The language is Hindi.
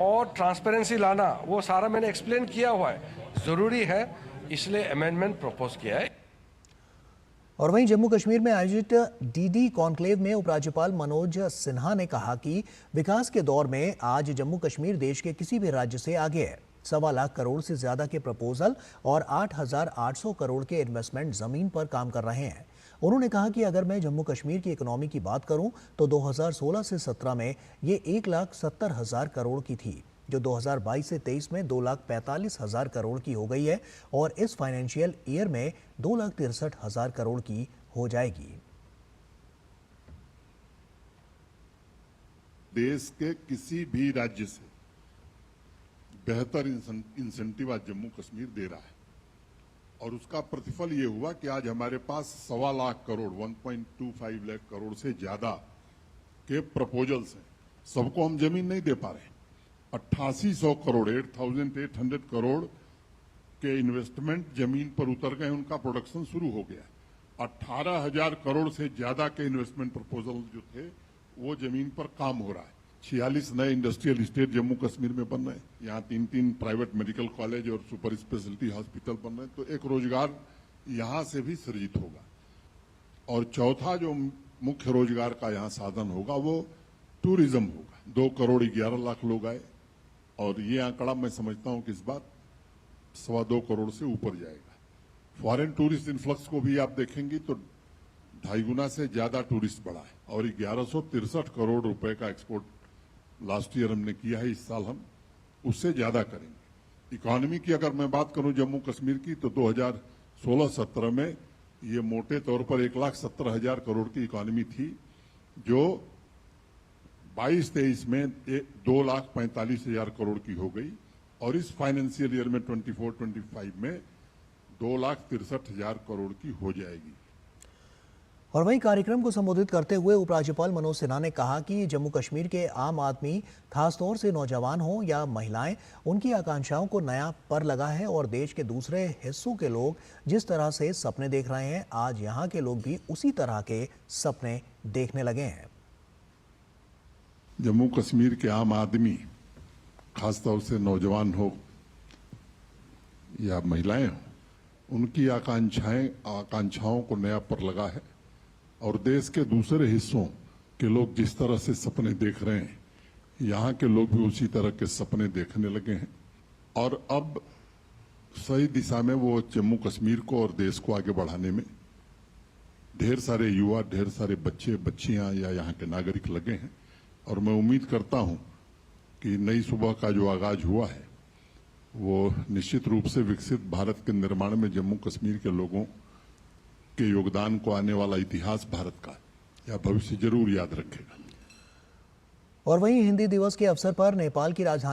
और ट्रांसपेरेंसी लाना, वो सारा मैंने एक्सप्लेन किया हुआ है, ज़रूरी है, इसलिए अमेंडमेंट प्रपोज किया है। और वहीं जम्मू कश्मीर में आयोजित डीडी कॉन्क्लेव में उपराज्यपाल मनोज सिन्हा ने कहा कि विकास के दौर में आज जम्मू कश्मीर देश के किसी भी राज्य से आगे है। 1.25 लाख करोड़ से ज्यादा के प्रपोजल और 8,800 करोड़ के इन्वेस्टमेंट जमीन पर काम कर रहे हैं। उन्होंने कहा कि अगर मैं जम्मू कश्मीर की इकोनॉमी की बात करूं तो 2016 से 17 में ये 1,70,000 करोड़ की थी, जो 2022 से 23 में 2,45,000 करोड़ की हो गई है और इस फाइनेंशियल ईयर में 2,63,000 करोड़ की हो जाएगी। देश के किसी भी राज्य से बेहतर इंसेंटिव आज जम्मू कश्मीर दे रहा है और उसका प्रतिफल ये हुआ कि आज हमारे पास 1.25 लाख करोड़ 1.25 लाख करोड़ से ज्यादा के प्रपोजल्स हैं। सबको हम जमीन नहीं दे पा रहे। 8800 करोड़ 8,800 करोड़ के इन्वेस्टमेंट जमीन पर उतर गए, उनका प्रोडक्शन शुरू हो गया। 18,000 करोड़ से ज्यादा के इन्वेस्टमेंट प्रपोजल जो थे वो जमीन पर काम हो रहा है। 46 नए इंडस्ट्रियल इस्टेट जम्मू कश्मीर में बन रहे हैं। यहाँ 3 प्राइवेट मेडिकल कॉलेज और सुपर स्पेशलिटी हॉस्पिटल बन रहे हैं, तो एक रोजगार यहाँ से भी सृजित होगा। और चौथा जो मुख्य रोजगार का यहाँ साधन होगा वो टूरिज्म होगा। 2 करोड़ 11 लाख लोग आए और ये आंकड़ा मैं समझता हूं कि इस बार 2.25 करोड़ से ऊपर जाएगा। फॉरेन टूरिस्ट इन्फ्लक्स को भी आप देखेंगे तो 2.5 गुना से ज्यादा टूरिस्ट बढ़ा है और 1163 करोड़ रुपए का एक्सपोर्ट लास्ट ईयर हमने किया है। इस साल हम उससे ज्यादा करेंगे। इकोनॉमी की अगर मैं बात करूं जम्मू कश्मीर की तो 2016-17 में ये मोटे तौर पर 1,70,000 करोड़ की इकोनॉमी थी, जो 22-23 में 2,45,000 करोड़ की हो गई और इस फाइनेंशियल ईयर में 24-25 में 2,63,000 करोड़ की हो जाएगी। और वहीं कार्यक्रम को संबोधित करते हुए उपराज्यपाल मनोज सिन्हा ने कहा कि जम्मू कश्मीर के आम आदमी, खासतौर से नौजवान हो या महिलाएं, उनकी आकांक्षाओं को नया पर लगा है और देश के दूसरे हिस्सों के लोग जिस तरह से सपने देख रहे हैं, आज यहाँ के लोग भी उसी तरह के सपने देखने लगे हैं। जम्मू कश्मीर के आम आदमी, खासतौर से नौजवान हो या महिलाएं हो, उनकी आकांक्षाओं को नया पर लगा है और देश के दूसरे हिस्सों के लोग जिस तरह से सपने देख रहे हैं, यहाँ के लोग भी उसी तरह के सपने देखने लगे हैं और अब सही दिशा में वो जम्मू कश्मीर को और देश को आगे बढ़ाने में ढेर सारे युवा, ढेर सारे बच्चे बच्चियां या यहाँ के नागरिक लगे हैं। और मैं उम्मीद करता हूं कि नई सुबह का जो आगाज हुआ है वो निश्चित रूप से विकसित भारत के निर्माण में जम्मू कश्मीर के लोगों के योगदान को आने वाला इतिहास भारत का या भविष्य जरूर याद रखेगा। और वहीं हिंदी दिवस के अवसर पर नेपाल की राजधानी